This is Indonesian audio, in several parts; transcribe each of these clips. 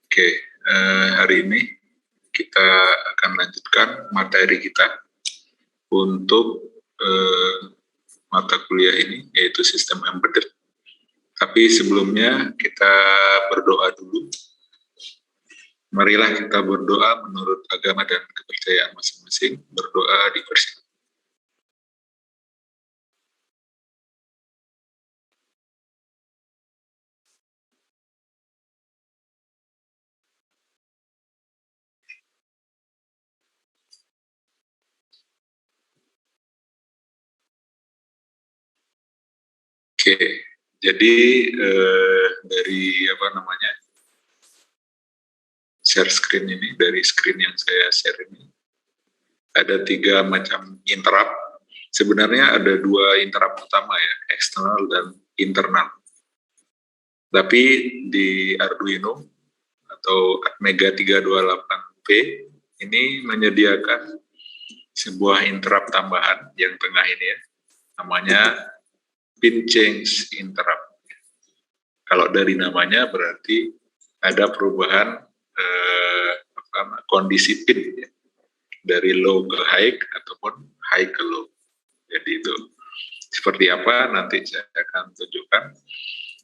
Oke, hari ini kita akan lanjutkan materi kita untuk mata kuliah ini, yaitu sistem embedded. Tapi sebelumnya kita berdoa dulu. Marilah kita berdoa menurut agama dan kepercayaan masing-masing. Berdoa dipersilakan. Oke, jadi dari share screen ini, dari screen yang saya share ini, ada 3 macam interrupt. Sebenarnya ada 2 interrupt utama ya, eksternal dan internal. Tapi di Arduino atau Atmega 328P ini menyediakan sebuah interrupt tambahan yang tengah ini ya, namanya pin change interrupt. Kalau dari namanya berarti ada perubahan kondisi pin ya, dari low ke high ataupun high ke low. Jadi itu seperti apa nanti saya akan tunjukkan.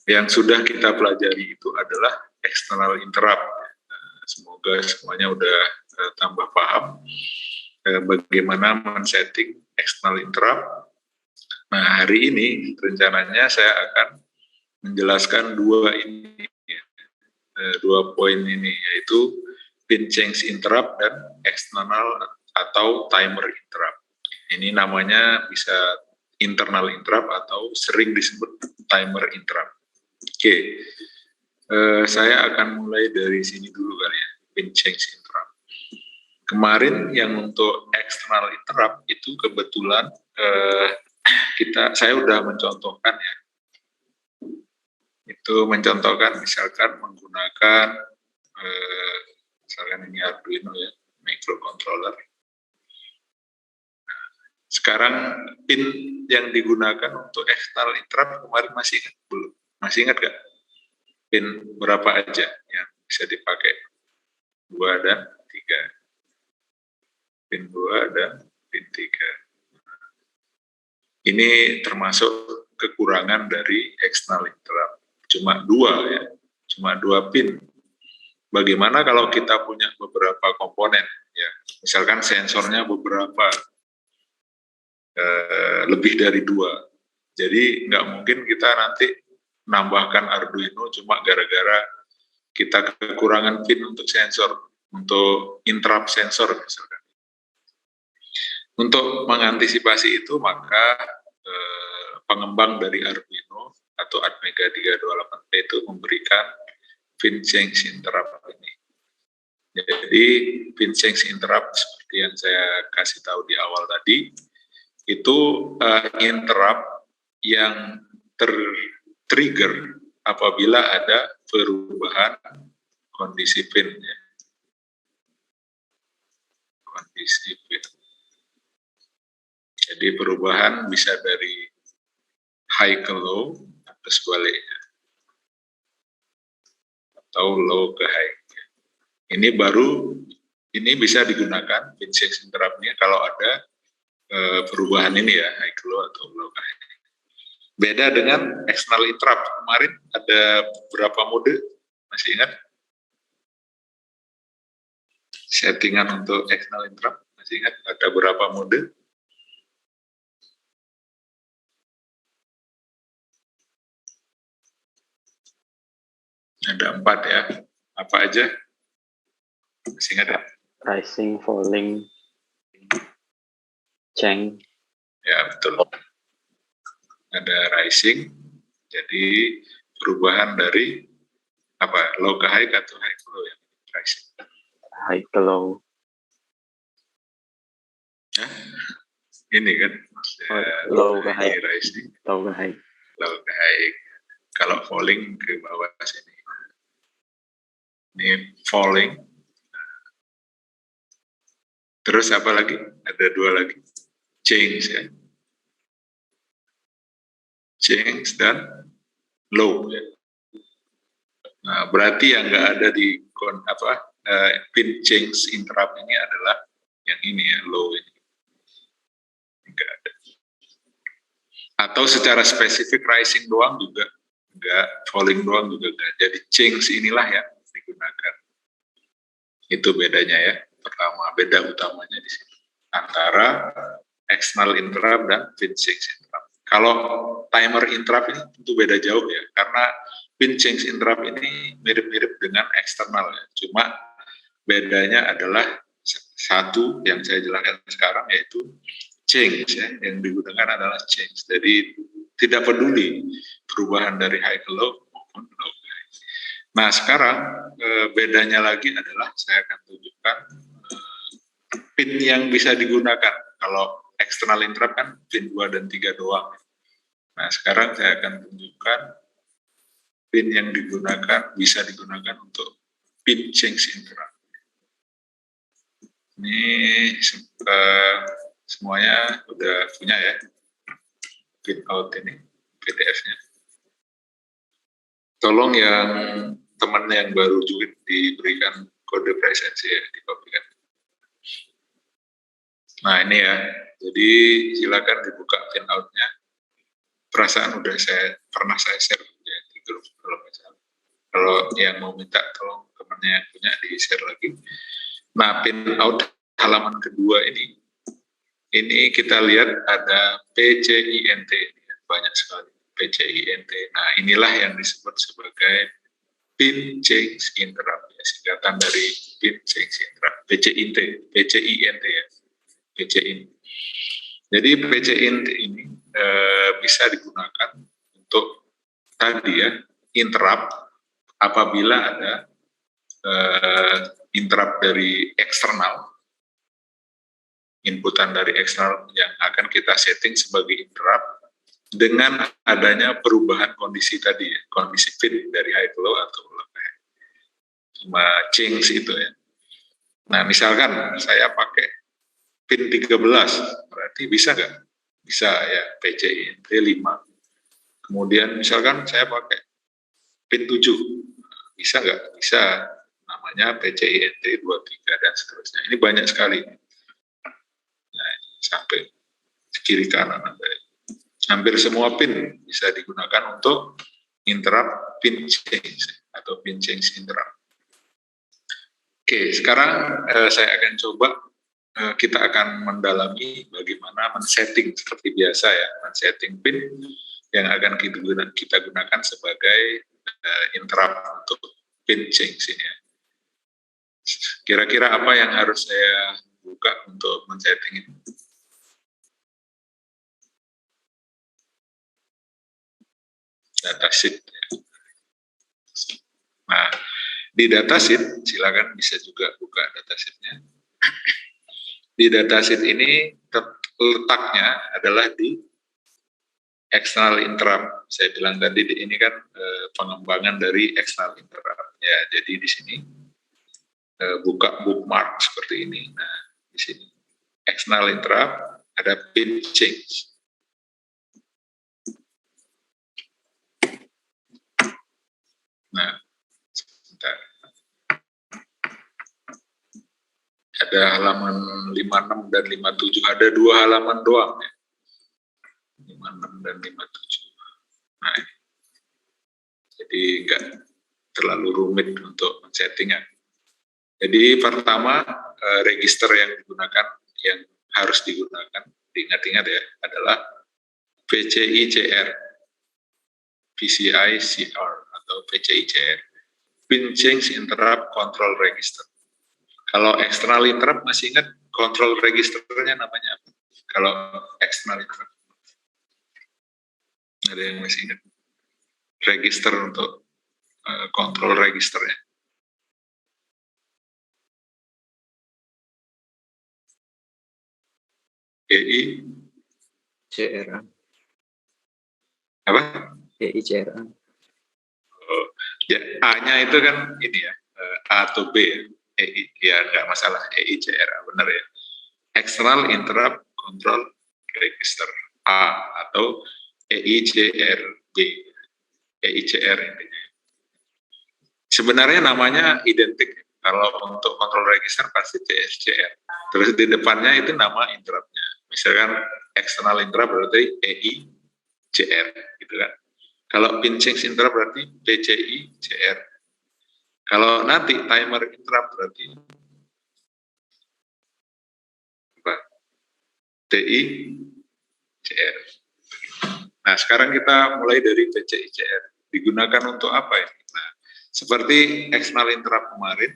Yang sudah kita pelajari itu adalah external interrupt. Semoga semuanya udah tambah paham bagaimana men-setting external interrupt. Nah, hari ini rencananya saya akan menjelaskan 2 poin ini, yaitu pin change interrupt dan external atau timer interrupt. Ini namanya bisa internal interrupt atau sering disebut timer interrupt. Oke, saya akan mulai dari sini dulu kali ya, pin change interrupt. Kemarin yang untuk external interrupt itu kebetulan saya udah mencontohkan ya. Itu mencontohkan misalkan menggunakan misalkan ini Arduino ya, microcontroller. Sekarang pin yang digunakan untuk external interrupt kemarin masih ingat belum? Masih ingat gak? Pin berapa aja yang bisa dipakai? 2 dan 3. Pin 2 dan pin 3. Ini termasuk kekurangan dari external interrupt. Cuma 2 ya, cuma 2 pin. Bagaimana kalau kita punya beberapa komponen ya, misalkan sensornya beberapa, lebih dari 2. Jadi nggak mungkin kita nanti nambahkan Arduino cuma gara-gara kita kekurangan pin untuk sensor, untuk interrupt sensor misalkan. Untuk mengantisipasi itu maka pengembang dari Arduino atau Atmega 328P itu memberikan pin change interrupt ini. Jadi pin change interrupt seperti yang saya kasih tahu di awal tadi, itu interrupt yang tertrigger apabila ada perubahan kondisi pin ya. Kondisi pin. Jadi perubahan bisa dari high ke low atau sebaliknya, atau low ke high. Ini bisa digunakan pin change interrupt-nya kalau ada perubahan ini ya, high ke low atau low ke high. Beda dengan external interrupt. Kemarin ada berapa mode? Masih ingat? Settingan untuk external interrupt, masih ingat ada berapa mode? Ada 4 ya. Apa aja? Masih ingat ya? Rising, falling, change. Ya, betul. Ada rising, jadi perubahan dari low ke high atau high ke low ya? Rising. High ke low. Ini kan low ke high. Rising. Low ke high. Low ke high. Kalau falling ke bawah sini. Ini falling. Terus apa lagi? Ada 2 lagi. Change ya. Change dan low ya. Nah, berarti yang nggak ada di pin change interrupt ini adalah yang ini ya, low ini. Nggak ada. Atau secara spesifik rising doang juga enggak, falling doang juga enggak. Jadi change inilah yang digunakan. Itu bedanya ya. Pertama, beda utamanya di sini antara external interrupt dan pin change interrupt. Kalau timer interrupt ini tentu beda jauh ya, karena pin change interrupt ini mirip-mirip dengan eksternal ya. Cuma bedanya adalah satu yang saya jelaskan sekarang, yaitu change ya, yang digunakan adalah change. Jadi tidak peduli perubahan dari high ke low maupun low ke high. Nah sekarang bedanya lagi adalah saya akan tunjukkan pin yang bisa digunakan. Kalau external interrupt kan pin 2 dan 3 doang. Nah sekarang saya akan tunjukkan pin yang bisa digunakan untuk pin change interrupt. Ini semuanya udah punya ya pin out ini PDF-nya. Tolong yang teman yang baru join diberikan kode presensi ya, dikopikan. Nah ini ya, jadi silakan dibuka pin out-nya. Perasaan pernah saya share ya, di grup kalau misalnya. Kalau yang mau minta tolong temannya yang punya di share lagi. Nah pin out halaman kedua ini kita lihat ada PCINT, banyak sekali PCINT. Nah inilah yang disebut sebagai pin change interrupt, ya, singkatan dari pin change interrupt, PCINT ya, PCINT. Jadi PCINT ini bisa digunakan untuk tadi ya, interrupt apabila ada interrupt dari eksternal, inputan dari eksternal yang akan kita setting sebagai interrupt dengan adanya perubahan kondisi tadi ya, kondisi pin dari high ke low atau low ke high. Cuma change itu ya. Nah misalkan saya pakai pin 13, berarti bisa nggak? Bisa ya, PCINT 5. Kemudian misalkan saya pakai pin 7, bisa nggak? Bisa, namanya PCINT 23 dan seterusnya. Ini banyak sekali. Nah, sampai kiri kanan ada. Hampir semua pin bisa digunakan untuk interrupt pin change atau pin change interrupt. Oke, sekarang saya akan coba kita akan mendalami bagaimana men-setting seperti biasa ya, men-setting pin yang akan kita gunakan sebagai interrupt untuk pin change ini ya. Kira-kira apa yang harus saya buka untuk men-setting ini? Datasheet. Nah, di datasheet silakan bisa juga buka datasheetnya. Di datasheet ini letaknya adalah di external interrupt. Saya bilang tadi ini kan pengembangan dari external interrupt. Ya, jadi di sini buka bookmark seperti ini. Nah, di sini external interrupt ada pin change. Nah, sebentar. Ada halaman 56 dan 57, ada 2 halaman doang ya. 56 dan 57. Nah, ini. Jadi enggak terlalu rumit untuk men-settingnya. Jadi pertama register yang harus digunakan, diingat-ingat ya, adalah PCICR, PCICR atau PCICR, Pin Change Interrupt Control Register. Kalau external interrupt masih ingat control registernya namanya apa? Kalau external interrupt, ada yang masih ingat? Register untuk control registernya. CRA. Apa? CRA. Oh, ya, A-nya itu kan ini ya, A atau B ya. Ya nggak masalah, EICRA, benar ya. External Interrupt Control Register A atau EICRB, EICR intinya. Sebenarnya namanya identik. Kalau untuk kontrol register pasti CSCR. Terus di depannya itu nama interruptnya. Misalkan external interrupt berarti PI CR gitu kan. Kalau pin change interrupt berarti PCI CR. Kalau nanti timer interrupt berarti apa? TI CR. Nah, sekarang kita mulai dari PCI CR. Digunakan untuk apa ya? Nah, seperti external interrupt kemarin,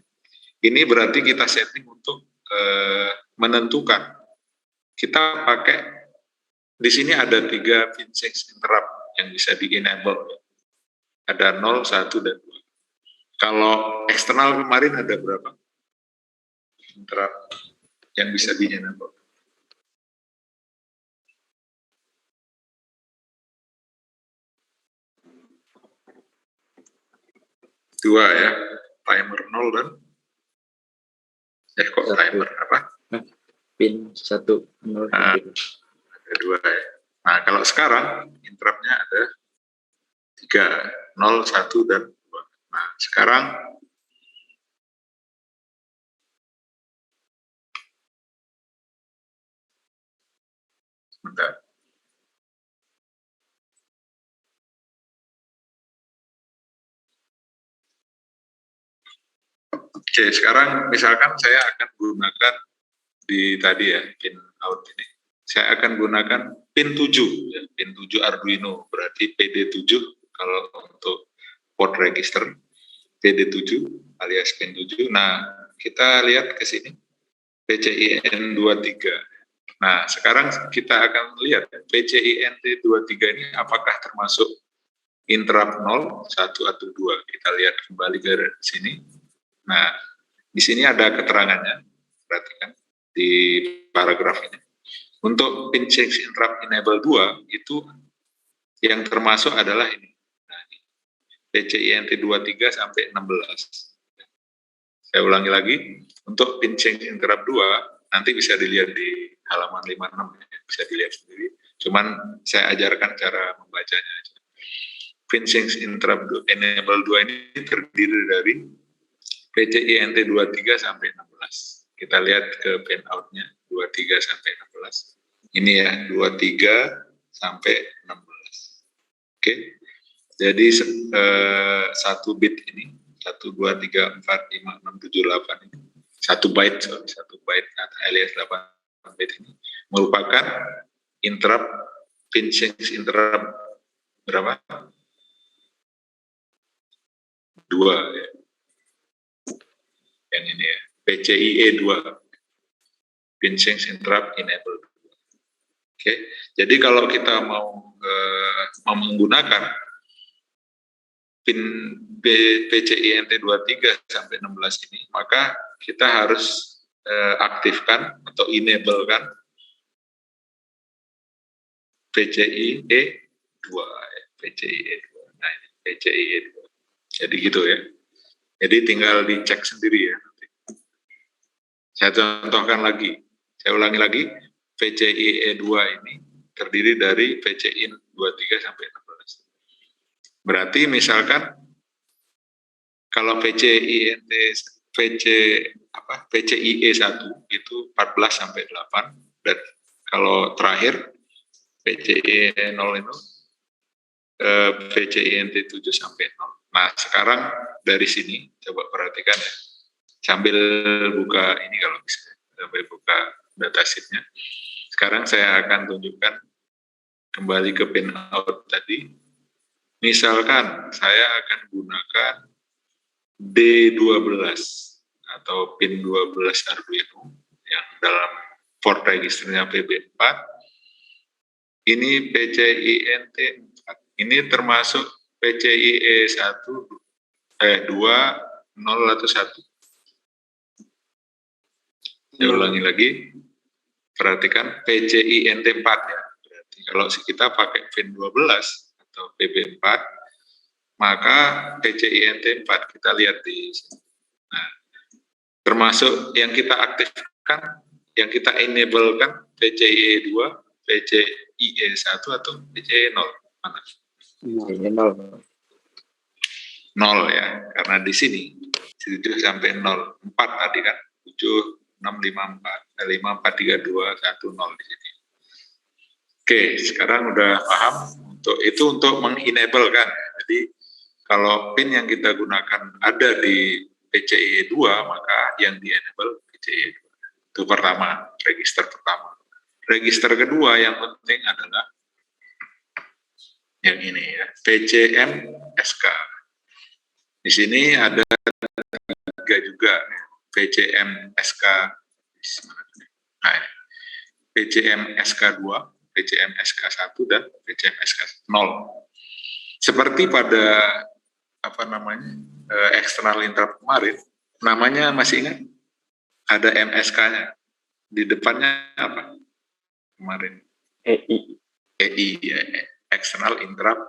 ini berarti kita setting untuk menentukan. Kita pakai di sini ada 3 pin change interrupt yang bisa di-enable. Ada 0, 1, dan 2. Kalau eksternal kemarin ada berapa? Interrupt yang bisa di-enable. Dua ya, timer 0 dan kok timer apa? Pin 1, 0, Nah, ada 2 ya. Nah, kalau sekarang interruptnya ada 3, 0, 1, dan 2. Nah, sekarang sebentar. Oke, sekarang misalkan saya akan gunakan di tadi ya, pin out ini. Saya akan gunakan pin 7, ya, pin 7 Arduino, berarti PD7 kalau untuk port register, PD7 alias pin 7. Nah, kita lihat ke sini, PCIN23. Nah, sekarang kita akan lihat PCINT23 ini apakah termasuk interrupt 0, 1, atau 2. Kita lihat kembali ke sini. Nah, di sini ada keterangannya, perhatikan di paragraf ini. Untuk pin change interrupt enable 2 itu yang termasuk adalah ini. Nah, PCINT23 sampai 16. Saya ulangi lagi, untuk pin change interrupt 2 nanti bisa dilihat di halaman 56 ya, bisa dilihat sendiri. Cuman saya ajarkan cara membacanya aja. Pin change interrupt enable 2 ini terdiri dari PCINT23 sampai 16. Kita lihat ke pin out-nya 23 sampai 16. Ini ya 23 sampai 16. Oke. Jadi 1 bit ini 1 2 3 4 5 6 7 8 ini 1 byte, 1 byte alias 8 bit ini merupakan interrupt pin change interrupt berapa? 2 ya. Yang ini ya, PCIe 2, pin change interrupt enable. Oke, jadi kalau kita mau menggunakan pin PCINT23 sampai 16 ini, maka kita harus aktifkan atau enablekan PCIe 2, PCIe 2. Nah, ini PCIe 2. Jadi gitu ya. Jadi tinggal dicek sendiri ya. Saya contohkan lagi. Saya ulangi lagi. PCIe 2 ini terdiri dari PCIn 23 sampai 16. Berarti misalkan kalau PCIe 1 itu 14 sampai 8, dan kalau terakhir PCIe 0 itu PCInt 7 sampai 0. Nah, sekarang dari sini coba perhatikan ya. Sambil buka ini kalau bisa, sambil buka datasheetnya. Sekarang saya akan tunjukkan kembali ke pin out tadi. Misalkan saya akan gunakan D12 atau pin 12 Arduino yang dalam port registernya PB4. Ini PCINT 4. Ini termasuk PCIe 2, 0 atau 1. Saya ulangi lagi. Perhatikan PCINT 4 ya. Berarti kalau kita pakai pin 12 atau PB4, maka PCINT 4 kita lihat di sini. Nah, termasuk yang kita aktifkan, yang kita enablekan PCIe 2, PCIe 1 atau PCIe 0. Mana? PCIe 0. 0 ya, karena di sini 7 sampai 0, 4 tadi kan, 7, 6, 5, 4, 5, 4, 3, 2, 1, 0 di sini. Oke, sekarang udah paham untuk mengenable kan. Jadi kalau pin yang kita gunakan ada di PCIe 2, maka yang di-enable PCIe 2. Itu pertama, register pertama. Register kedua yang penting adalah yang ini ya, PCM SK. Di sini ada tiga juga, PCM SK. Nah, ini. PCM SK2, PCM SK1 dan PCM SK0. Seperti pada external interrupt kemarin, namanya masih ingat? Ada MSK-nya. Di depannya apa? Kemarin. EI ya, external interrupt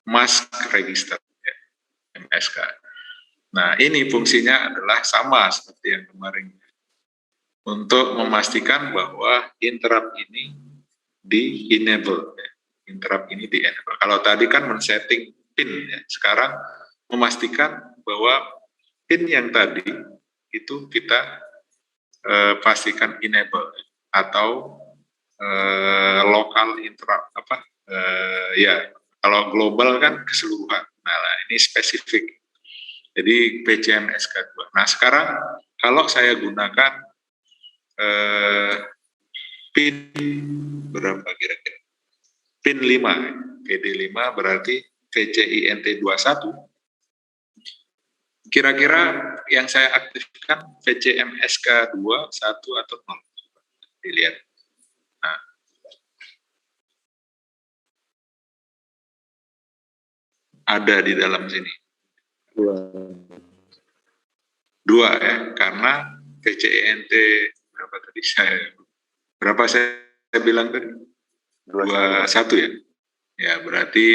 mask register ya, MSK. Nah, ini fungsinya adalah sama seperti yang kemarin. Untuk memastikan bahwa interrupt ini di-enable. Ya. Interrupt ini di-enable. Kalau tadi kan men-setting pin, ya. Sekarang memastikan bahwa pin yang tadi itu kita pastikan enable atau lokal interrupt ya kalau global kan keseluruhan. Nah ini spesifik. Jadi PCM SK2. Nah sekarang kalau saya gunakan pin berapa kira-kira? Pin 5, PD 5 berarti VCINT 21. Kira-kira yang saya aktifkan VCM SK2 1 atau 0? Dilihat. Nah. Ada di dalam sini. 2 ya, karena VCINT berapa saya bilang tadi? 21 ya. Ya, berarti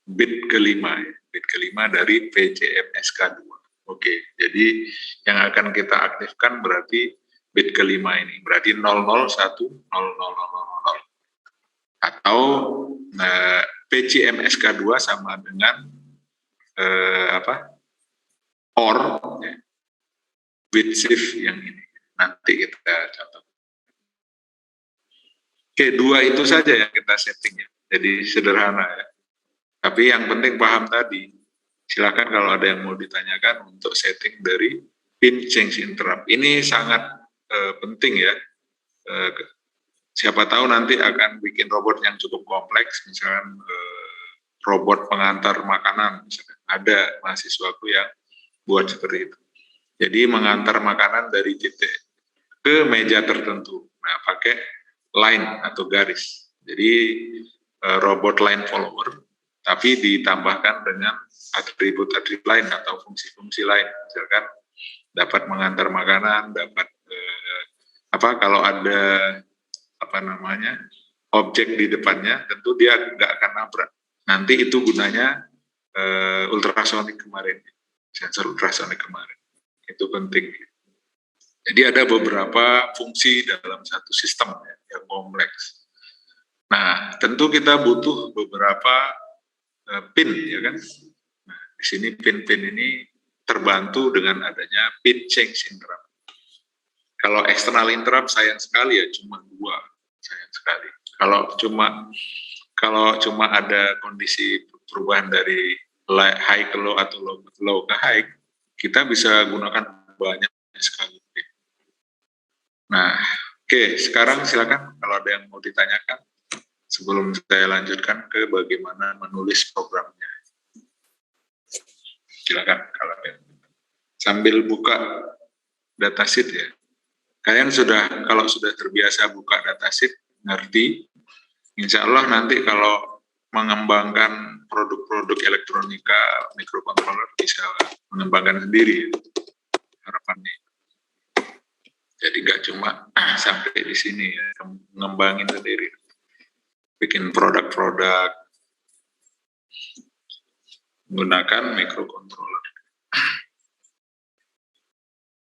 bit kelima ya. Bit kelima dari PCM SK2. Oke, jadi yang akan kita aktifkan berarti bit kelima ini. Berarti 001 0000. Atau PCM SK2 sama dengan OR ya, bit shift yang ini. Nanti kita catat. Oke, 2 itu saja yang kita setting ya. Jadi sederhana ya. Tapi yang penting paham tadi. Silakan kalau ada yang mau ditanyakan untuk setting dari pin change interrupt. Ini sangat penting ya. Siapa tahu nanti akan bikin robot yang cukup kompleks, misalkan robot pengantar makanan. Misalkan. Ada mahasiswaku yang buat seperti itu. Jadi mengantar makanan dari titik ke meja tertentu. Nah, pakai line atau garis. Jadi robot line follower, tapi ditambahkan dengan atribut-atribut lain atau fungsi-fungsi lain. Misalkan dapat mengantar makanan, dapat kalau ada objek di depannya, tentu dia nggak akan nabrak. Nanti itu gunanya ultrasonik kemarin, sensor ultrasonik kemarin. Itu penting. Jadi ada beberapa fungsi dalam satu sistem yang kompleks. Nah, tentu kita butuh beberapa pin, ya kan? Nah, di sini pin-pin ini terbantu dengan adanya pin change interrupt. Kalau external interrupt sayang sekali ya cuma 2, sayang sekali. Kalau cuma ada kondisi perubahan dari high ke low atau low ke high, kita bisa gunakan banyak sekali. Nah, oke, sekarang silakan kalau ada yang mau ditanyakan sebelum saya lanjutkan ke bagaimana menulis programnya. Silakan kalau ada yang sambil buka datasheet ya. Kalian kalau sudah terbiasa buka datasheet, ngerti, insya Allah nanti kalau mengembangkan produk-produk elektronika, microcontroller bisa mengembangkan sendiri harapannya. Jadi nggak cuma sampai di sini ya, mengembangin sendiri, bikin produk-produk menggunakan microcontroller.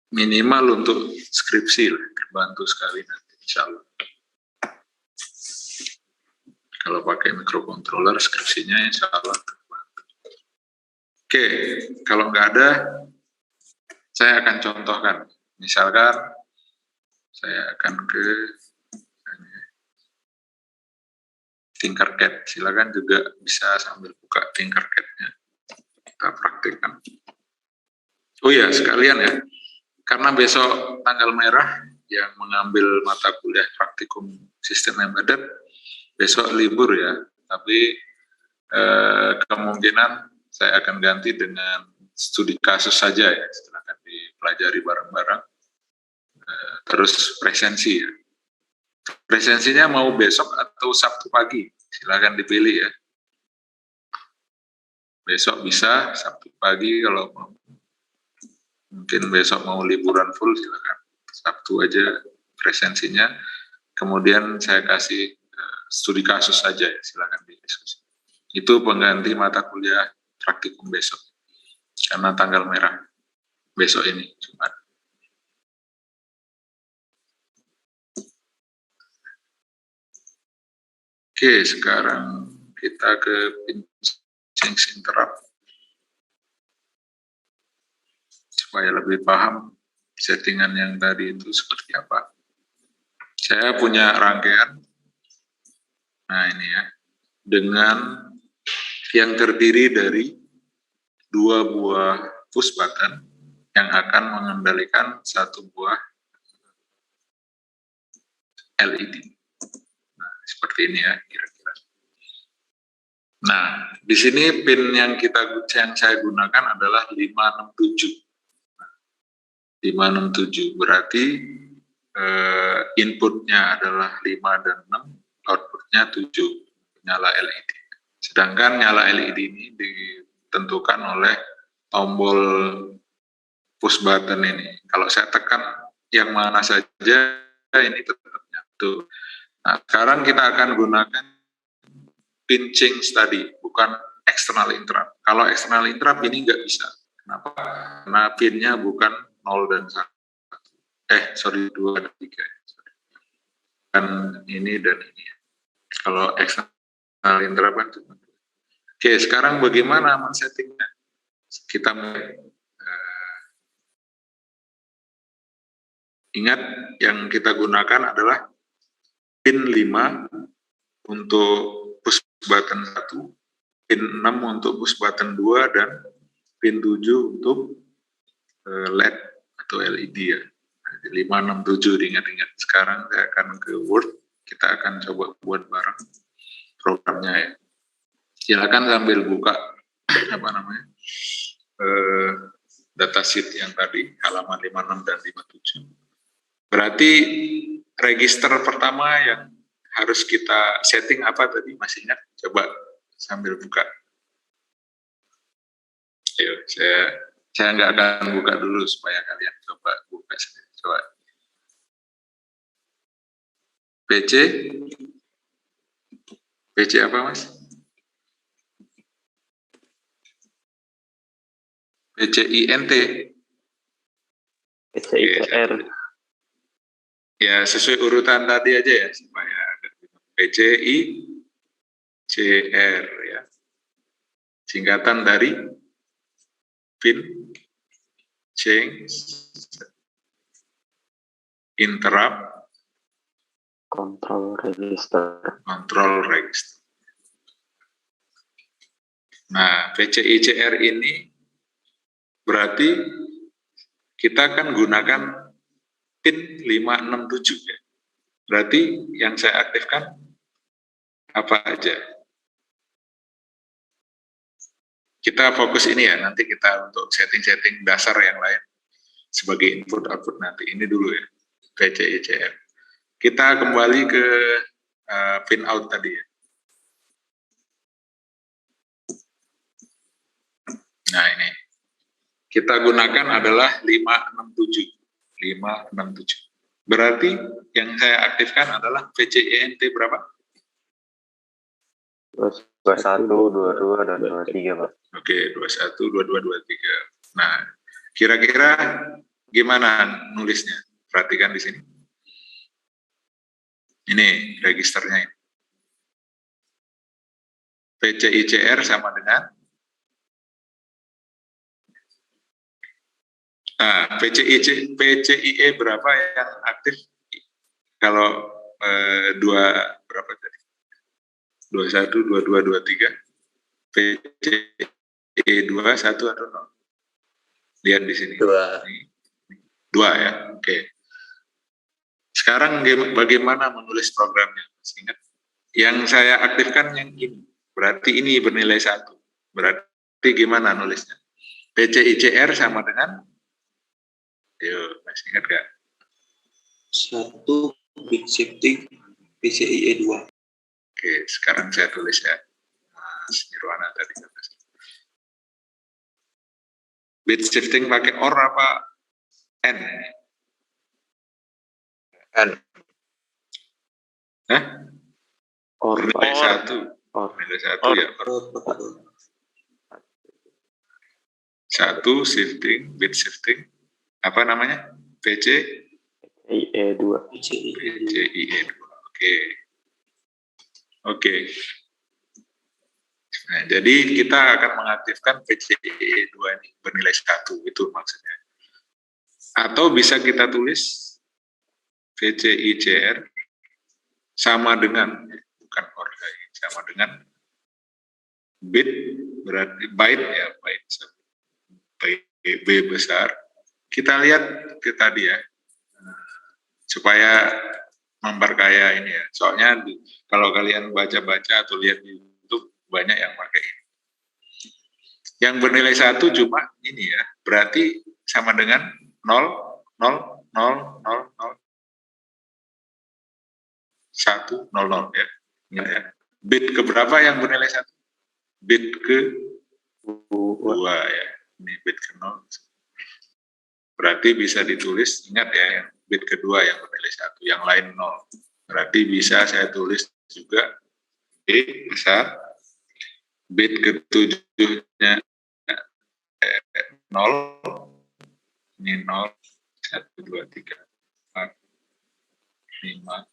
Minimal untuk skripsi lah, terbantu sekali nanti insya Allah. Kalau pakai microcontroller skripsinya insya Allah Oke, kalau nggak ada, saya akan contohkan. Misalkan saya akan ke Tinkercad. Silakan juga bisa sambil buka Tinkercad-nya. Kita praktikkan. Oh ya, sekalian ya. Karena besok tanggal merah yang mengambil mata kuliah praktikum sistem embedded, besok libur ya. Tapi kemungkinan saya akan ganti dengan studi kasus saja ya. Silakan dipelajari bareng-bareng. Terus presensi ya. Presensinya mau besok atau Sabtu pagi, silakan dipilih ya. Besok bisa, Sabtu pagi kalau mau. Mungkin besok mau liburan full, silakan. Sabtu aja presensinya. Kemudian saya kasih studi kasus saja ya, silakan didiskusi. Itu pengganti mata kuliah praktikum besok. Karena tanggal merah besok ini, Jumat. Oke, sekarang kita ke pinch interrupt. Supaya lebih paham settingan yang tadi itu seperti apa. Saya punya rangkaian, nah ini ya, dengan yang terdiri dari 2 buah push button yang akan mengendalikan 1 buah LED. Nah, seperti ini ya kira-kira. Nah, di sini pin yang saya gunakan adalah 567. 567 berarti inputnya adalah 5 dan 6, outputnya 7, nyala LED. Sedangkan nyala LED ini ditentukan oleh tombol push button ini. Kalau saya tekan yang mana saja, ini tetap nyatu. Nah, sekarang kita akan gunakan pinching tadi, bukan external interrupt. Kalau external interrupt ini nggak bisa. Kenapa? Karena pinnya bukan 0 dan 1. 2 dan 3. Dan ini dan ini. Kalau external interrupt kan cuma. Oke, sekarang bagaimana men-settingnya? Kita ingat yang kita gunakan adalah pin 5 untuk push button 1, pin 6 untuk push button 2, dan pin 7 untuk LED atau LED ya. 5, 6, 7 diingat-ingat. Sekarang saya akan ke Word, kita akan coba buat bareng programnya ya. Silakan sambil buka datasheet yang tadi, halaman 56 dan 57. Berarti register pertama yang harus kita setting apa tadi, masih ingat? Coba sambil buka. Ayo, saya nggak akan buka dulu supaya kalian coba buka sendiri. Coba. PC apa mas? PCINT. PCICR. Ya sesuai urutan tadi aja ya supaya PCICR ya. Singkatan dari pin change interrupt control register. Nah, PCICR ini berarti kita akan gunakan pin 567 ya. Berarti yang saya aktifkan apa aja? Kita fokus ini ya, nanti kita untuk setting-setting dasar yang lain sebagai input-output nanti. Ini dulu ya, PCICR. Kita kembali ke pin out tadi ya. Nah ini, kita gunakan adalah 567. Berarti yang saya aktifkan adalah PCINT berapa? 21, 22, dan 23 Pak. Oke, 21, 22, 23. Nah, kira-kira gimana nulisnya? Perhatikan di sini. Ini registernya ini. PCICR sama dengan Nah, PCIe berapa yang aktif? Kalau berapa tadi? 21, 22, 23. PCIe 2, 1 atau 0? Lihat di sini. 2. Ini. 2 ya, oke. Sekarang bagaimana menulis programnya? Ingat, yang saya aktifkan yang ini. Berarti ini bernilai 1. Berarti gimana nulisnya? PCICR sama dengan, yuk, masih ingat gak? 1 bit shifting PCIe 2. Oke, sekarang saya tulis ya. Mas Nirwana tadi. Bit shifting pakai OR apa N? N. Hah? Or. Nilai 1. Or. Nilai 1 ya. OR. 1 shifting, bit shifting. Apa namanya? IE 2. PCIe 2. Oke. Nah, jadi kita akan mengaktifkan PCIe 2 ini bernilai 1, itu maksudnya. Atau bisa kita tulis PCICR sama dengan, bukan OR lagi, sama dengan bit, berarti byte ya, byte B besar. Kita lihat ke tadi ya, supaya memperkaya ini ya. Soalnya kalau kalian baca-baca atau lihat di YouTube banyak yang pakai ini. Yang bernilai 1 cuma ini ya, berarti sama dengan 0, 0, 0, 0, 0, 1, 0, 0 ya. Ingat ya. Bit keberapa yang bernilai 1? Bit ke 2 ya. Ini bit ke 0. Berarti bisa ditulis, ingat ya, yang bit kedua yang bernilai 1, yang lain 0. Berarti bisa saya tulis juga B besar, bit ke-7-nya 0, ini 0, 1, 2, 3, 4, 5,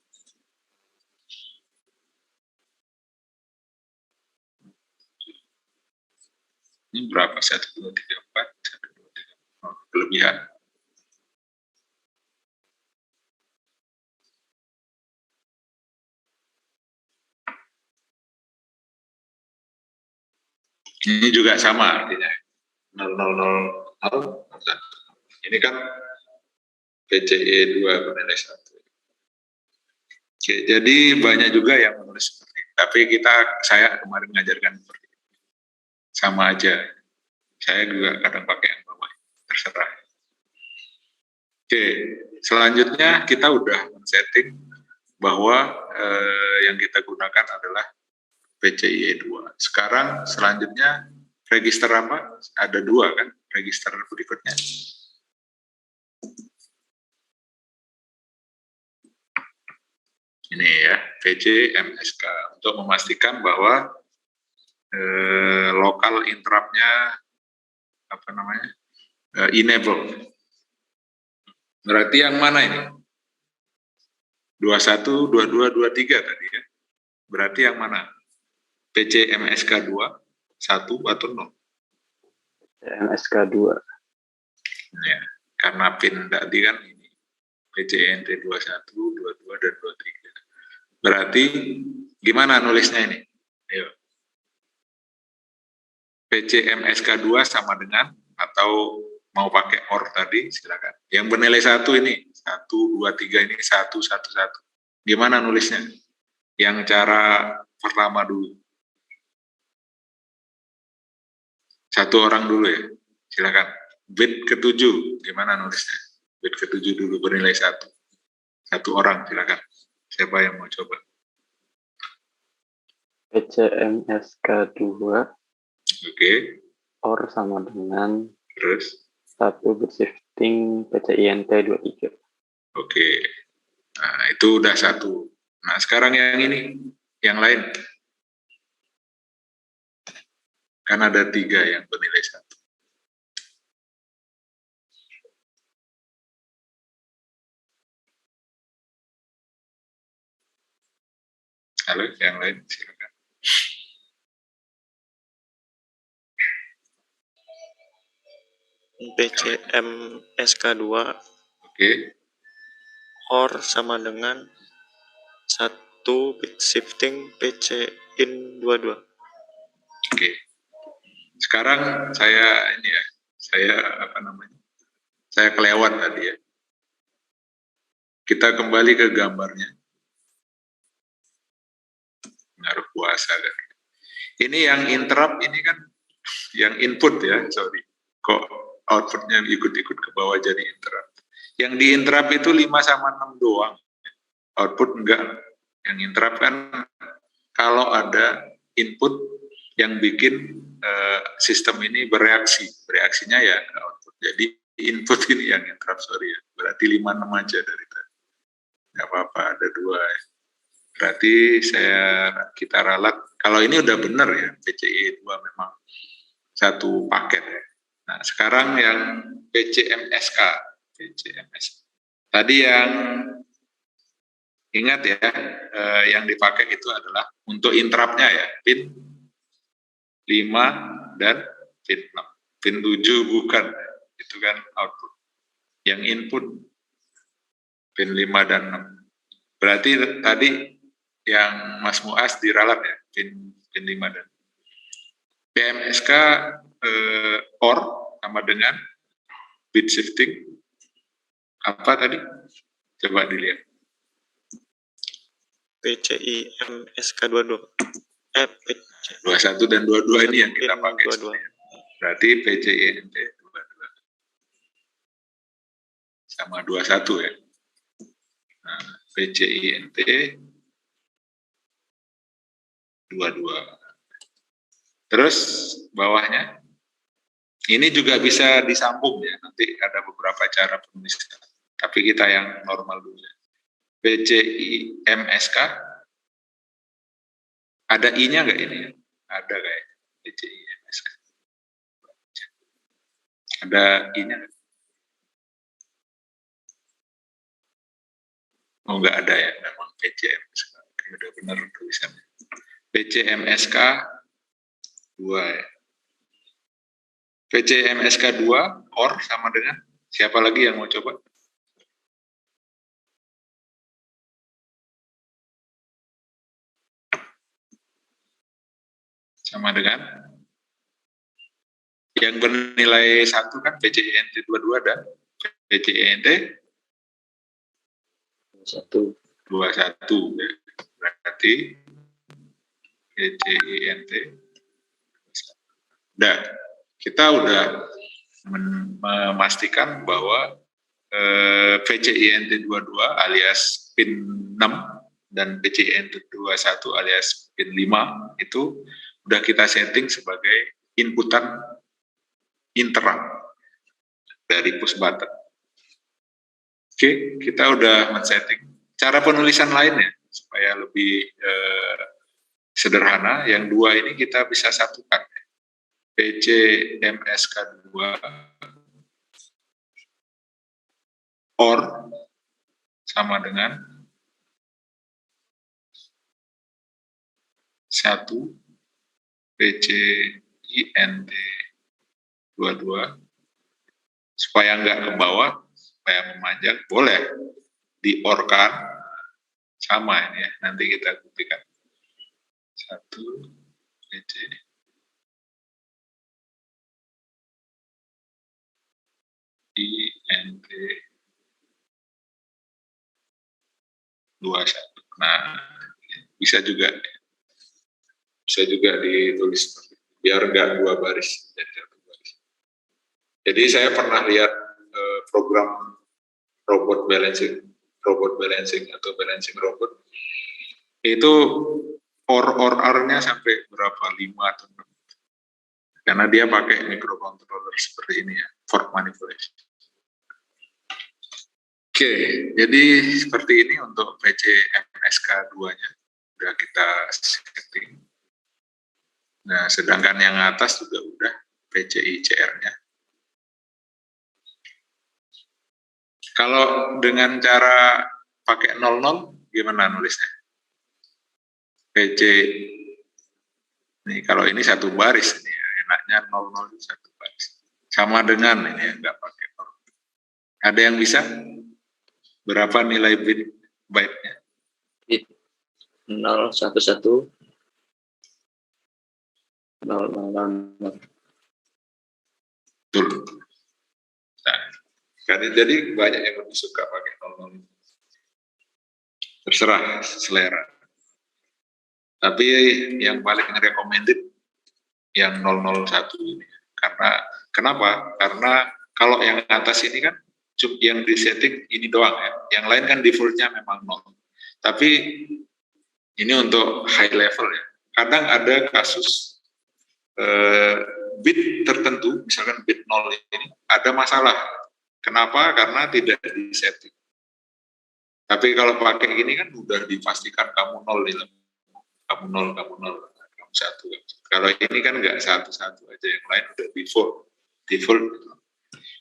ini berapa? 1, 2, 3, 4, 1, 2, 3, kelebihan. Ini juga sama artinya. 0, 0, 0, 0, 1. Ini kan PCIe 2 bernilai 1. Oke, jadi banyak juga yang menulis seperti ini. Tapi saya kemarin mengajarkan seperti ini. Sama aja. Saya juga kadang pakai yang bawah. Terserah. Oke, selanjutnya kita udah men-setting bahwa yang kita gunakan adalah PCIe 2. Sekarang selanjutnya register apa? Ada 2 kan, register berikutnya. Ini ya, PCMSK, untuk memastikan bahwa lokal interrupt-nya apa namanya? Enable. Berarti yang mana ini? 21, 22, 23 tadi ya. Berarti yang mana? PCMSK 2, 1 atau 0? MSK 2. Ya, karena pin tadi kan ini PCNT 21, 22, dan 23. Berarti gimana nulisnya ini? Ayo. PCMSK 2 sama dengan, atau mau pakai OR tadi, silakan. Yang bernilai 1 ini, 1, 2, 3 ini 1, 1, 1. Gimana nulisnya? Yang cara pertama dulu. Satu orang dulu ya, silakan. Bit ke-7, gimana nulisnya? Bit ke-7 dulu bernilai 1. Satu orang, silakan. Siapa yang mau coba? PCMSK 2. Oke. OR sama dengan Terus? 1 bit shifting PCINT 23. Oke. Nah, itu udah 1. Nah, sekarang yang ini, yang lain. Kan ada 3 yang bernilai 1. Halo, yang lain silakan. PCM SK2 Oke. OR sama dengan 1 bit shifting PC in 22. Oke. Sekarang saya saya kelewat tadi ya. Kita kembali ke gambarnya. Ngaruh puasa kan. Ini yang interrupt ini kan yang input ya, sorry. Kok outputnya ikut-ikut ke bawah jadi interrupt. Yang di interrupt itu 5 sama 6 doang. Output enggak. Yang interrupt kan kalau ada input yang bikin sistem ini bereaksi. Bereaksinya ya ke output. Jadi input ini yang interrupt, sorry ya. Berarti 5-6 aja dari tadi. Nggak apa-apa, ada 2 ya. Berarti kita ralat. Kalau ini udah benar ya, PCIe 2 memang satu paket ya. Nah, sekarang yang PCMSK. Tadi yang ingat ya, yang dipakai itu adalah untuk interrupt-nya ya, pin 5 dan pin 6. Pin 7 bukan, itu kan output. Yang input pin 5 dan 6. Berarti tadi yang Mas Muas diralat ya, pin 5 dan PMSK OR sama dengan bit shifting apa tadi? Coba dilihat. PCIM SK22. 21 dan 22 ini yang kita pakai. 22. Berarti PCINT 22 sama 21 ya. Nah, PCINT 22. Terus bawahnya ini juga bisa disambung ya. Nanti ada beberapa cara penulisan. Tapi kita yang normal dulu ya. PCIMSK ada I-nya nggak ini ya? Ada kayak PCIMSK. Ada I-nya nggak? Oh nggak ada ya, memang PCMSK. Udah benar tulisannya. PCMSK 2 ya. PCMSK 2 OR sama dengan siapa lagi yang mau coba? Sama dengan yang bernilai 1 kan PCINT 22 dan PCINT 21 ya. Berarti PCINT. Nah, kita udah memastikan bahwa PCINT 22 alias pin 6 dan PCINT 21 alias pin 5 itu udah kita setting sebagai inputan interrupt dari push button. Oke, kita udah men-setting. Cara penulisan lainnya supaya lebih sederhana, yang 2 ini kita bisa satukan. PCMSK 2 OR sama dengan 1 PCINT 22 supaya nggak ke bawah, supaya memanjang, boleh di-OR-kan sama ini ya, nanti kita buktikan. 1 PC INT 21. Nah, bisa juga ditulis biar nggak 2 baris jadi 1 baris. Jadi saya pernah lihat program robot balancing atau balancing robot itu OR-nya sampai berapa, 5 atau 6, karena dia pakai microcontroller seperti ini ya, fork manipulation. Oke, jadi seperti ini untuk PCMSK 2-nya udah kita setting. Nah, sedangkan yang atas juga udah PCI-CR-nya. Kalau dengan cara pakai 00 gimana nulisnya? PC ini kalau ini 1 baris ini ya, enaknya 00 itu 1 baris. sama dengan ini ya, nggak pakai nol. Ada yang bisa? Berapa nilai byte-nya? 0, 1, 1, 0, 0, 0. Betul. Nah, jadi banyak yang lebih suka pakai 00. Terserah selera. Tapi yang paling recommended yang 001 ini. Kenapa? Karena kalau yang atas ini kan yang di setting ini doang ya. Yang lain kan defaultnya memang 0. Tapi ini untuk high level ya. Kadang ada kasus bit tertentu, misalkan bit 0 ini ada masalah. Kenapa? Karena tidak di setting. Tapi kalau pakai gini kan udah dipastikan kamu 0 nih, kamu 0, kamu 1. Kalau ini kan nggak 1-1 aja, yang lain udah default.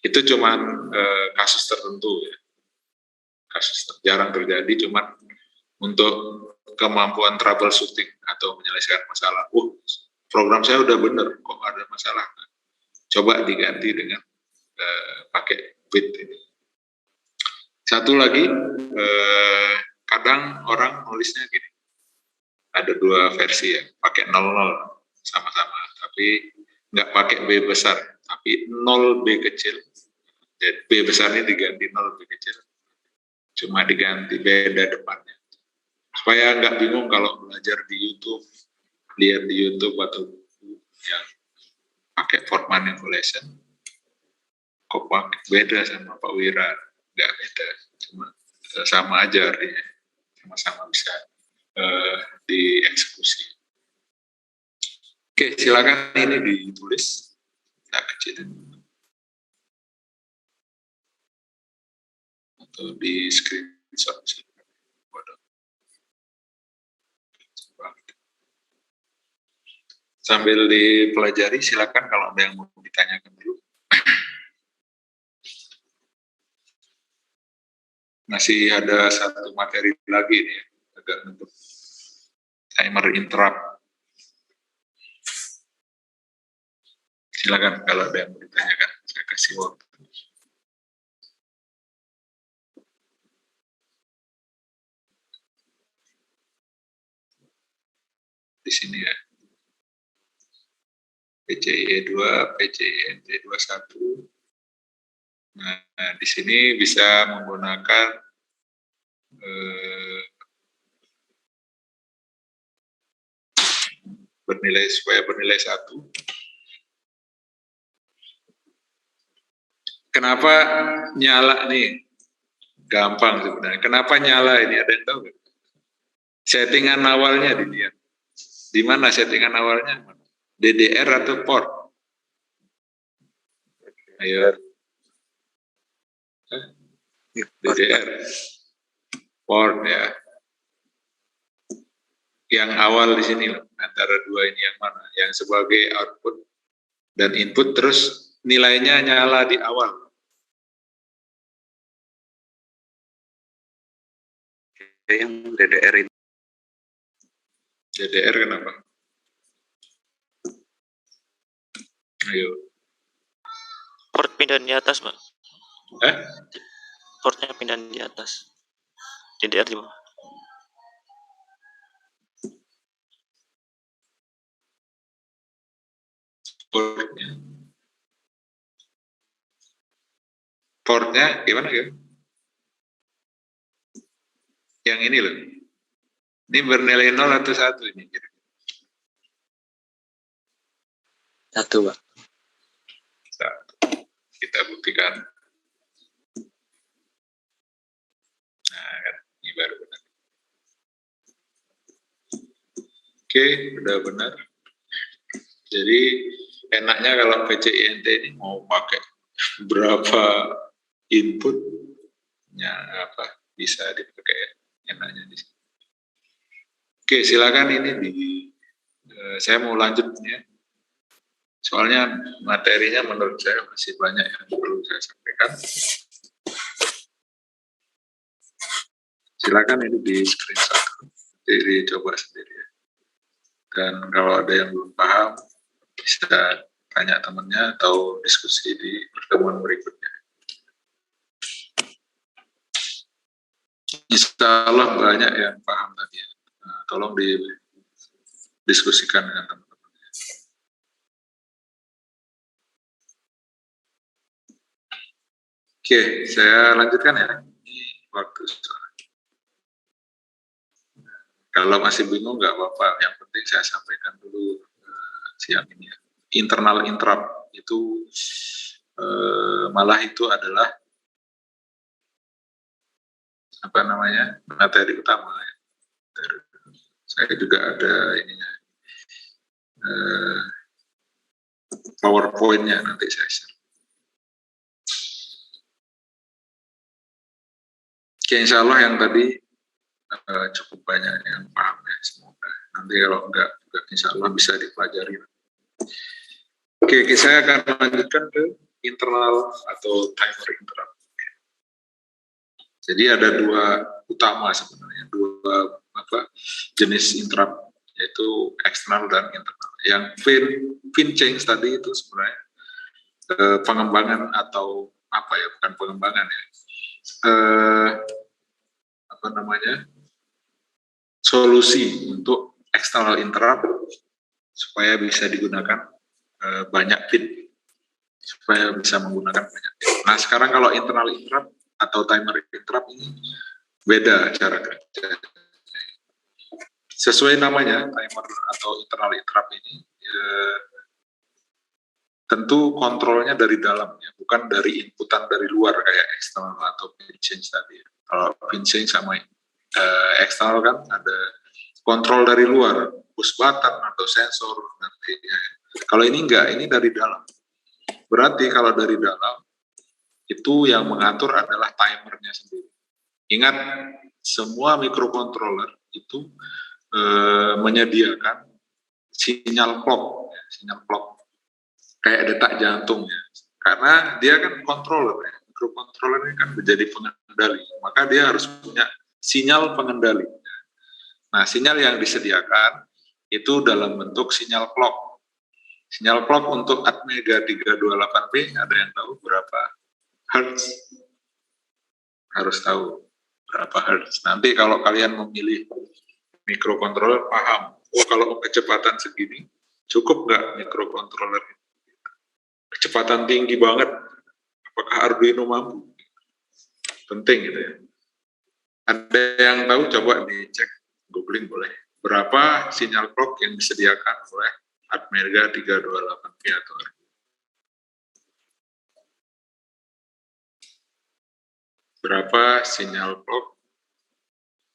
Itu cuman kasus tertentu ya. Kasus jarang terjadi, cuman untuk kemampuan troubleshooting atau menyelesaikan masalah. Program saya udah bener, kok ada masalah. Coba diganti dengan pakai bit ini. Satu lagi, kadang orang nulisnya gini, ada dua versi ya, pakai 00 sama-sama, tapi nggak pakai B besar, tapi 0 B kecil. Jadi B besar ini diganti 0 B kecil, cuma diganti beda depannya. Supaya nggak bingung kalau belajar di YouTube, lihat di YouTube atau yang pakai for manipulation, kok pakai beda sama Pak Wira. Nggak beda, cuma sama aja artinya, sama-sama bisa dieksekusi. Oke, silakan ini ditulis, kita kecilin atau di screenshot. Sambil dipelajari, silakan kalau ada yang mau ditanyakan dulu. Masih ada satu materi lagi nih, agak untuk timer interrupt. Silakan kalau ada yang mau ditanyakan, saya kasih waktu. Di sini ya. PCIe 2, PCIe 21. Nah, di sini bisa menggunakan bernilai 1. Kenapa nyala nih? Gampang sebenarnya. Kenapa nyala ini? Ada yang tahu nggak? Settingan awalnya dilihat. Di mana settingan awalnya? DDR atau port? Ayo. DDR. Port ya. Yang awal di sini loh, antara dua ini yang mana? Yang sebagai output dan input, terus nilainya nyala di awal. Yang DDR ini. DDR kenapa? Ayo. Port pindahan di atas, Pak. Portnya pindahan di atas. DDR di bawah. Portnya gimana ya? Yang ini loh. Ini bernilai 0 atau 1 ini? 1, Pak. 1. Kita buktikan. Nah, kan, ini baru benar. Oke, udah benar. Jadi enaknya kalau PCINT ini mau pakai berapa inputnya apa bisa dipakai, enaknya di sini. Oke, silakan ini saya mau lanjut ya. Soalnya materinya menurut saya masih banyak yang perlu saya sampaikan. Silakan ini di screenshot, jadi coba sendiri ya. Dan kalau ada yang belum paham bisa tanya temannya atau diskusi di pertemuan berikutnya. Insya Allah banyak yang paham tadi ya. Nah, tolong didiskusikan dengan teman-teman. Oke, saya lanjutkan ya. Ini waktu soal. Kalau masih bingung nggak apa-apa. Yang penting saya sampaikan dulu siang ini ya. Internal interrupt itu malah itu adalah apa namanya materi utama ya. Saya juga ada ininya PowerPoint-nya nanti saya share. Oke, insya Allah yang tadi cukup banyak yang paham ya, semoga. Nanti kalau enggak, juga insya Allah bisa dipelajari. Oke, saya akan lanjutkan ke internal atau timer interrupt. Jadi ada dua utama sebenarnya, dua jenis interrupt, yaitu eksternal dan internal. Yang fin change tadi itu sebenarnya pengembangan atau apa ya, bukan pengembangan ya, solusi untuk external interrupt supaya bisa digunakan banyak pin, supaya bisa menggunakan banyak pin. Nah sekarang kalau internal interrupt atau timer interrupt ini beda cara kerja. Sesuai namanya, timer atau internal interrupt ini tentu kontrolnya dari dalam ya, bukan dari inputan dari luar kayak eksternal atau pin change tadi. Kalau pin change sama eksternal kan ada kontrol dari luar, push button atau sensor nanti. Ya. Kalau ini enggak, ini dari dalam. Berarti kalau dari dalam itu yang mengatur adalah timernya sendiri. Ingat, semua microcontroller itu menyediakan sinyal clock kayak detak jantung ya. Karena dia kan controller ya. Microcontroller ini kan menjadi pengendali, maka dia harus punya sinyal pengendali. Nah, sinyal yang disediakan itu dalam bentuk sinyal clock. Sinyal clock untuk Atmega 328P ada yang tahu berapa hertz? Harus tahu berapa hertz. Nanti kalau kalian memilih microcontroller paham, kalau kecepatan segini cukup nggak microcontroller? Kecepatan tinggi banget, apakah Arduino mampu? Penting gitu ya. Ada yang tahu, coba dicek, googling boleh. Berapa sinyal clock yang disediakan oleh Atmega 328P atau berapa sinyal clock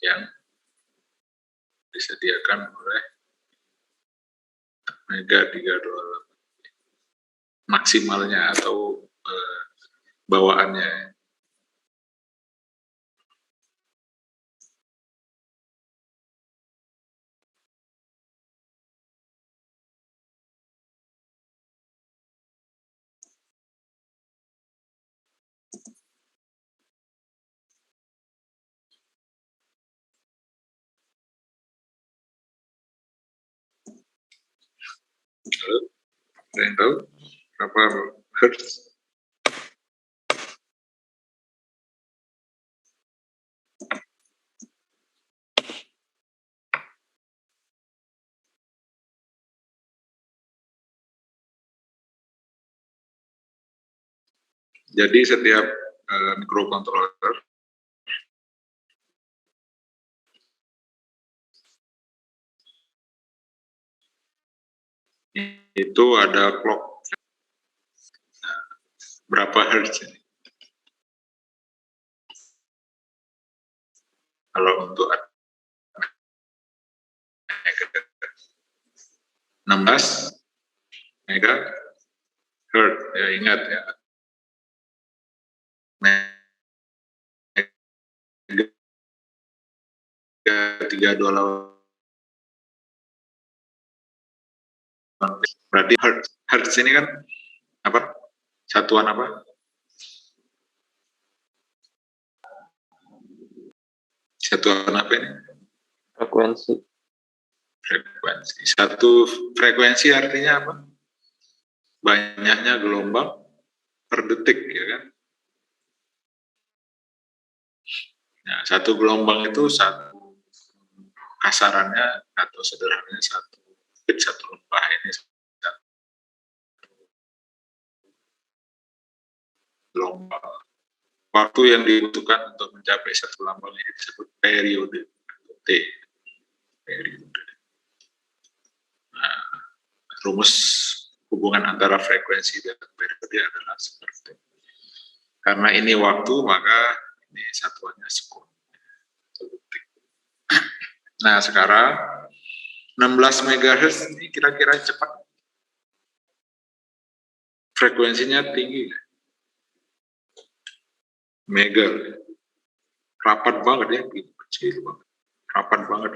yang disediakan oleh Atmega 328 maksimalnya atau bawaannya. Halo, ada yang tahu berapa hertz? Jadi setiap microcontroller itu ada clock. Nah, berapa hertz ini? Kalau untuk 16 mega hertz, ya ingat ya. Mega 328, berarti hertz ini kan apa? Satuan apa? Satuan apa ini? Frekuensi. Frekuensi. Satu frekuensi artinya apa? banyaknya gelombang per detik, ya kan? Nah, satu gelombang itu satu, kasarannya atau sederhananya satu bit satu lembah ini satu gelombang. Waktu yang dibutuhkan untuk mencapai satu lambang ini disebut periode atau T. Periode. Nah, rumus hubungan antara frekuensi dan periode adalah seperti itu. Karena ini waktu, maka ini satuannya sekon. Nah, sekarang 16 MHz ini kira-kira cepat. Frekuensinya tinggi. Mega. Rapat banget ya, kecil banget. Rapat banget.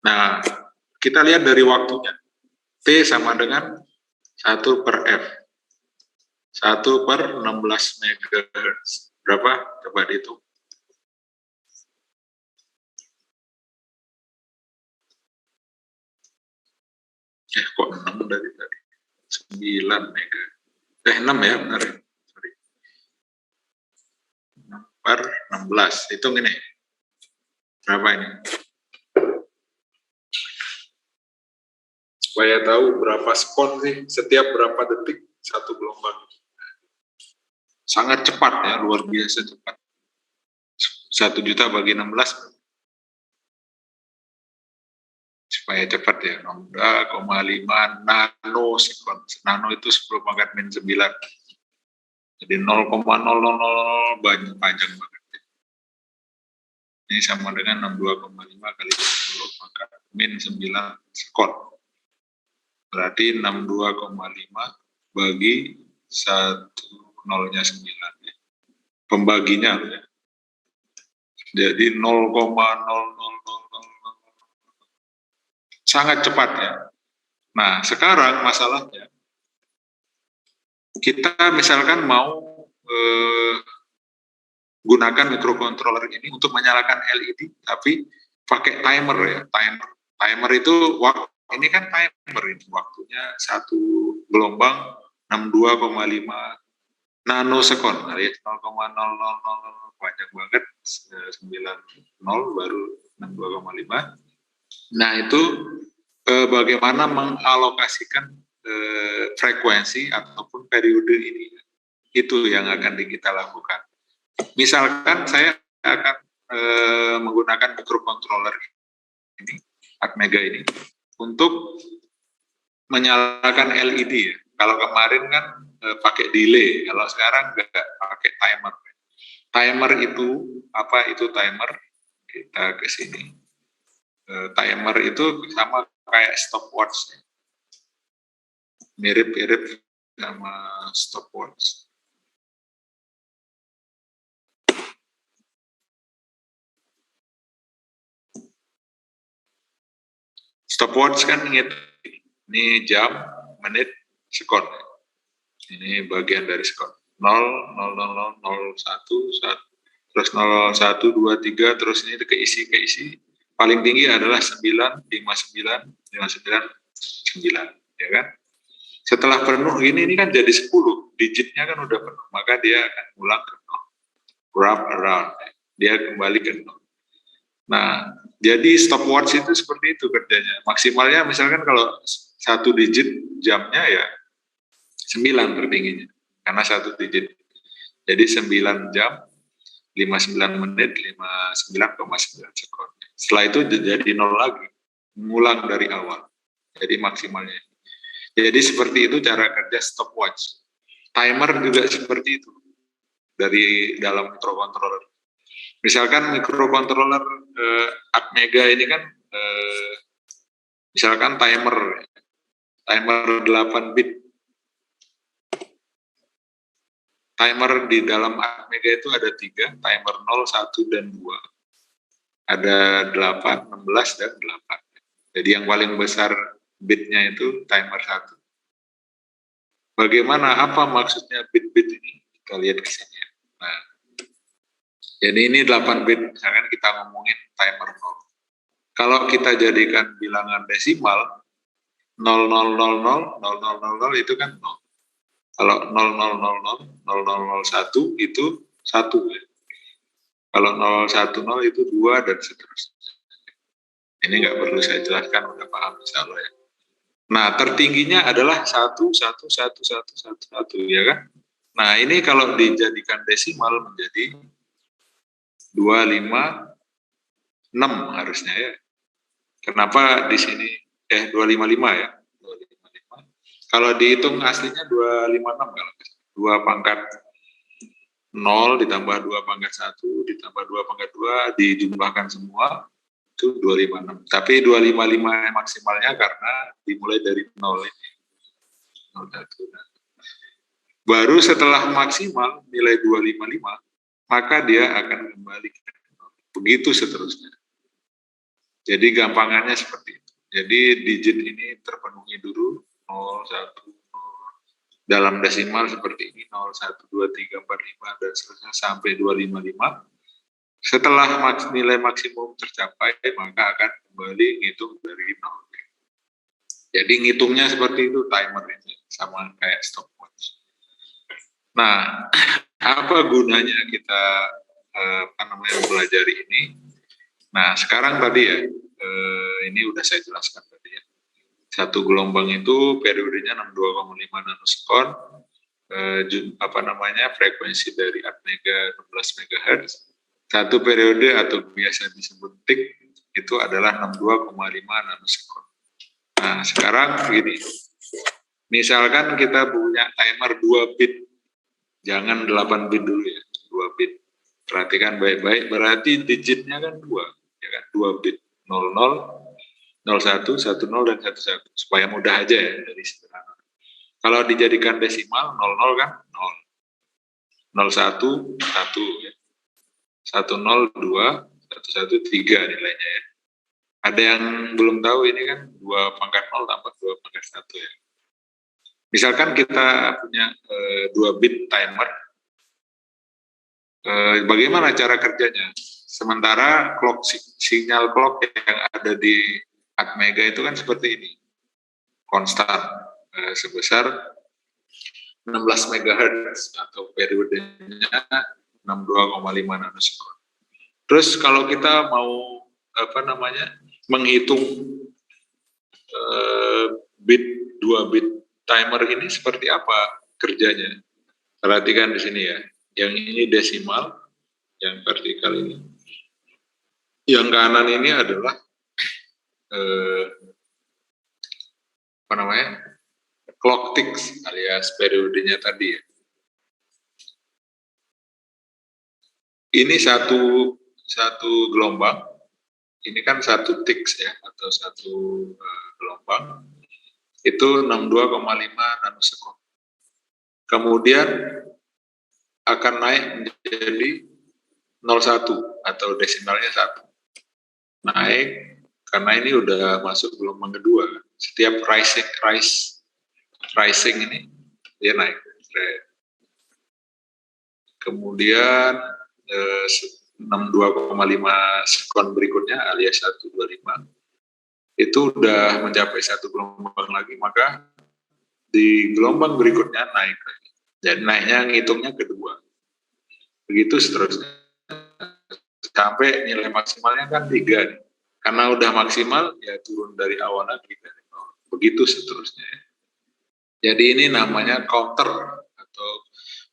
Nah, kita lihat dari waktunya. T sama dengan 1 per F. 1 per 16 MHz. Berapa? Coba dihitung. Kok 6 dari tadi? 9 mega. 6 ya, benar ya? Sorry. 6 per 16. Hitung ini. Berapa ini? Supaya tahu berapa sekon sih, setiap berapa detik satu gelombang. Sangat cepat ya, luar biasa cepat. 1 juta bagi 16. Supaya cepat ya, 0,5 nanosekon. Nano itu 10 pangkat min 9. Jadi 0,000 banyak, panjang banget. Ini sama dengan 62,5 kali 20 pangkat min 9 sekon. Berarti 62,5 bagi 1,0-nya 9. Ya. Pembaginya ya. Jadi 0,0000. Sangat cepat ya. Nah, sekarang masalahnya, kita misalkan mau gunakan microcontroller ini untuk menyalakan LED, tapi pakai timer ya. Timer itu ini kan timer ini, waktunya satu gelombang 62,5 nanosekon, alias 0,000 banyak banget, 90 baru 62,5. Nah itu bagaimana mengalokasikan frekuensi ataupun periode ini, itu yang akan kita lakukan. Misalkan saya akan menggunakan microcontroller ini, Atmega ini, untuk menyalakan LED ya. Kalau kemarin kan pakai delay, kalau sekarang nggak pakai timer. Timer itu apa? Itu timer. Kita ke sini. Timer itu sama kayak stopwatch. Mirip-mirip sama stopwatch. Stopwatch kan ini jam, menit, sekon. Ini bagian dari sekon. 0, 0, 0, 0, 0, 1, terus 0, 1, 2, 3, terus ini keisi. Paling tinggi adalah 9, 59, 59, 9, ya kan? Setelah penuh ini kan jadi 10, digitnya kan udah penuh, maka dia akan ulang ke 0. Wrap around, dia kembali ke 0. Nah, jadi stopwatch itu seperti itu kerjanya. Maksimalnya misalkan kalau 1 digit jamnya ya 9 tertingginya, karena 1 digit. Jadi 9 jam, 59 menit, 59,9 sekon. Setelah itu jadi 0 lagi, ngulang dari awal. Jadi maksimalnya. Jadi seperti itu cara kerja stopwatch. Timer juga seperti itu dari dalam microcontroller. Misalkan microcontroller Atmega ini kan misalkan timer 8 bit. Timer di dalam Atmega itu ada 3, timer 0, 1, dan 2. Ada 8, 16, dan 8. Jadi yang paling besar bitnya itu timer 1. Bagaimana, apa maksudnya bit-bit ini? Kita lihat ke sini. Nah, jadi ini 8 bit, misalkan kita ngomongin timer 0. Kalau kita jadikan bilangan desimal, 0,000,000,000 itu kan 0. Kalau 0,000,000,001 itu 1 ya. Kalau 010 itu 2 dan seterusnya. Ini nggak perlu saya jelaskan, udah paham insya Allah ya. Nah, tertingginya adalah 1,1,1,1,1,1 ya kan. Nah, ini kalau dijadikan desimal menjadi 256 harusnya ya. Kenapa di sini 255 ya? 255. Kalau dihitung aslinya 256 kalau 2 pangkat 0 ditambah 2 pangkat 1 ditambah 2 pangkat 2 dijumlahkan semua itu 256. Tapi 255 maksimalnya karena dimulai dari 0 ini. 01. Baru setelah maksimal nilai 255 maka dia akan kembali ke 0. Begitu seterusnya. Jadi gampangannya seperti itu. Jadi digit ini terpenuhi dulu 0, 1, 0. Dalam desimal seperti ini 0, 1, 2, 3, 4, 5 dan seterusnya sampai 255. Setelah nilai maksimum tercapai maka akan kembali ngitung dari 0. Jadi ngitungnya seperti itu timer ini sama kayak stopwatch. Nah, apa gunanya kita mempelajari ini? Nah, sekarang tadi ya, ini udah saya jelaskan tadi ya. Satu gelombang itu periodenya 62,5 nanosekon, frekuensi dari atmega 16 MHz. Satu periode atau biasa disebut tik itu adalah 62,5 nanosekon. Nah, sekarang begini. Misalkan kita punya timer 2 bit. Jangan 8 bit dulu ya, 2 bit. Perhatikan baik-baik, berarti digitnya kan 2, ya kan? 2 bit. 00, 01, 10 dan 11. Supaya mudah aja ya dari sederhana. Kalau dijadikan desimal 00 kan 0. 01 1 ya. 10 2, 11 3 nilainya ya. Ada yang belum tahu ini kan 2 pangkat 0 tambah 2 pangkat 1 ya. Misalkan kita punya 2 bit timer, bagaimana cara kerjanya? Sementara sinyal clock yang ada di atmega itu kan seperti ini, konstan sebesar 16 MHz atau periodenya 62,5 nanosekon. Terus kalau kita mau menghitung bit 2 bit timer ini seperti apa kerjanya? Perhatikan di sini ya. Yang ini desimal, yang vertikal ini. Yang kanan ini adalah clock ticks alias periodenya tadi ya. Ini satu gelombang. Ini kan satu ticks ya atau satu gelombang. Itu 62,5 nanosekon. Kemudian akan naik menjadi 01 atau desimalnya 1. Naik karena ini udah masuk gelombang kedua. Setiap rising ini dia naik. Kemudian 62,5 sekon berikutnya alias 125 itu udah mencapai satu gelombang lagi, maka di gelombang berikutnya naik lagi. Dan naiknya ngitungnya kedua. Begitu seterusnya. Sampai nilai maksimalnya kan 3 nih. Karena udah maksimal, ya turun dari awal lagi. Begitu seterusnya. Jadi ini namanya counter atau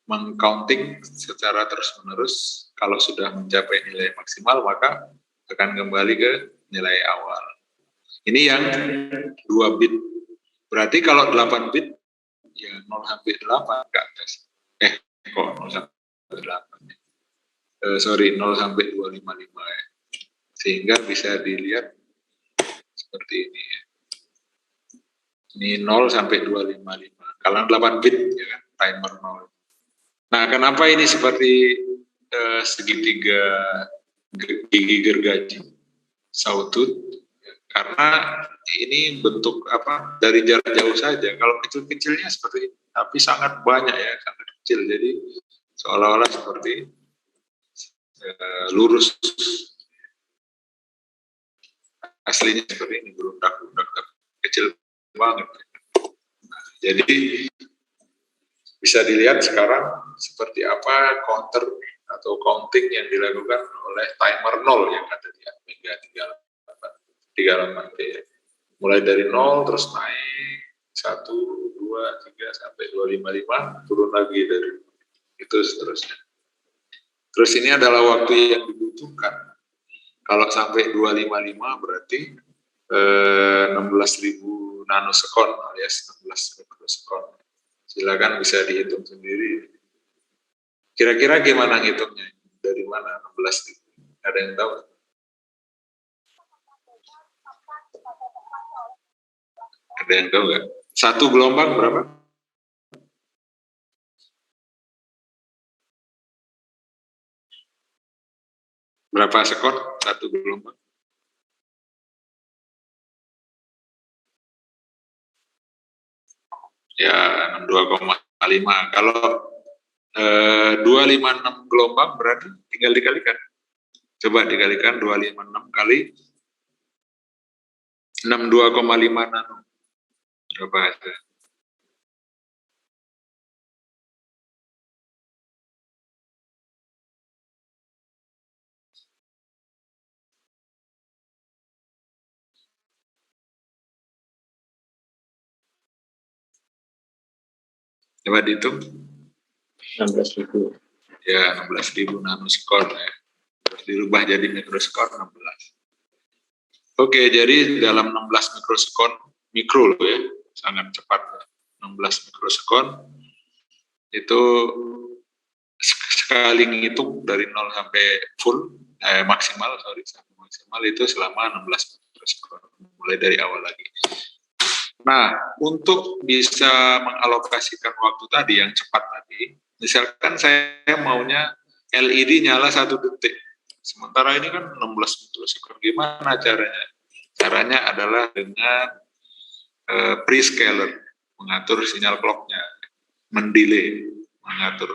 mengcounting secara terus-menerus. Kalau sudah mencapai nilai maksimal, maka akan kembali ke nilai awal. Ini yang 2 bit. Berarti kalau 8 bit, ya 0 sampai 8 ke atas. Kok 0 sampai 8? 0 sampai 255 ya. Sehingga bisa dilihat seperti ini ya. Ini 0 sampai 255. Kalau 8 bit, ya kan, timer 0. Nah, kenapa ini seperti segitiga gigi gergaji, sawtooth? Karena ini bentuk dari jarak jauh saja. Kalau kecil-kecilnya seperti ini, tapi sangat banyak ya, sangat kecil. Jadi seolah-olah seperti lurus. Aslinya seperti ini, berundak-undak kecil banget. Nah, jadi bisa dilihat sekarang seperti apa counter atau counting yang dilakukan oleh timer 0 yang ada di Atmega 38P ya. Mulai dari 0 terus naik 1, 2, 3 sampai 255, turun lagi dari itu seterusnya. Terus ini adalah waktu yang dibutuhkan. Kalau sampai 255 berarti 16.000 nanosekon alias 16 mikrosekon. Silakan bisa dihitung sendiri. Kira-kira gimana ngitungnya? Dari mana 16.000? Ada yang tahu? Ada yang tahu nggak? Satu gelombang berapa? Berapa sekon satu gelombang? Ya 62,5. Kalau 256 gelombang berarti tinggal dikalikan. Coba dikalikan 256 kali 62,5 nano. Berapa hasilnya? Coba dihitung. 16.000. Ya 16.000 nanosekon ya. Terus dirubah jadi mikrosekon 16. Oke, jadi dalam 16 mikrosekon, mikro loh ya, sangat cepat. 16 mikrosekon itu sekali ngitung dari 0 sampai full, maksimal itu selama 16 mikrosekon, mulai dari awal lagi. Nah, untuk bisa mengalokasikan waktu tadi yang cepat tadi, misalkan saya maunya LED nyala 1 detik, sementara ini kan 16 mikrosekon, gimana caranya? Caranya adalah dengan prescaler, mengatur sinyal clocknya, mendelay, mengatur.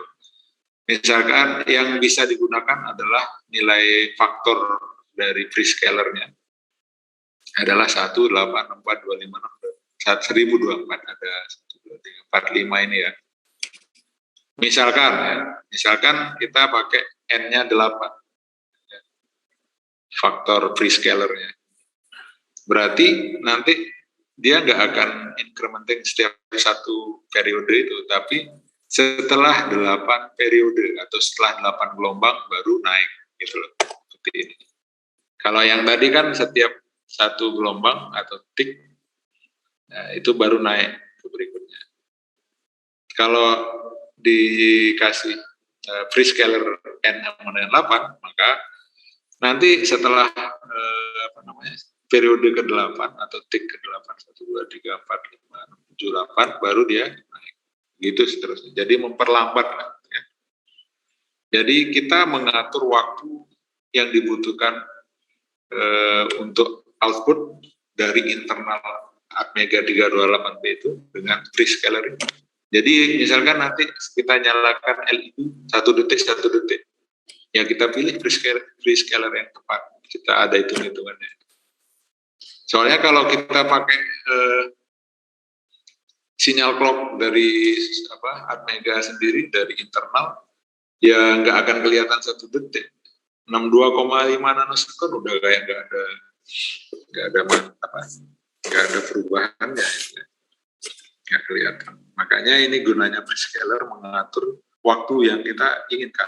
Misalkan yang bisa digunakan adalah nilai faktor dari prescalernya adalah 1,84256. 1024 ada 1, 2, 3, 4, 5 ini ya. Misalkan kita pakai N-nya 8 faktor prescalernya. Berarti nanti dia nggak akan incrementing setiap satu periode itu, tapi setelah 8 periode atau setelah 8 gelombang baru naik gitu loh. Seperti ini. Kalau yang tadi kan setiap satu gelombang atau tik, nah, itu baru naik ke berikutnya. Kalau dikasih prescaler N-8, maka nanti setelah periode ke-8 atau tik ke-8, 1, 2, 3, 4, 5, 6, 7, 8, baru dia naik. Gitu seterusnya. Jadi memperlambat. Ya. Jadi kita mengatur waktu yang dibutuhkan untuk output dari internal Atmega 328P itu dengan prescaler. Jadi misalkan nanti kita nyalakan LED 1 detik, ya kita pilih prescaler yang tepat. Kita ada hitung-hitungannya. Soalnya kalau kita pakai sinyal clock dari Atmega sendiri dari internal, ya nggak akan kelihatan 1 detik. 62,5 nanosekon udah kayak nggak ada perubahannya, nggak kelihatan. Makanya ini gunanya prescaler mengatur waktu yang kita inginkan.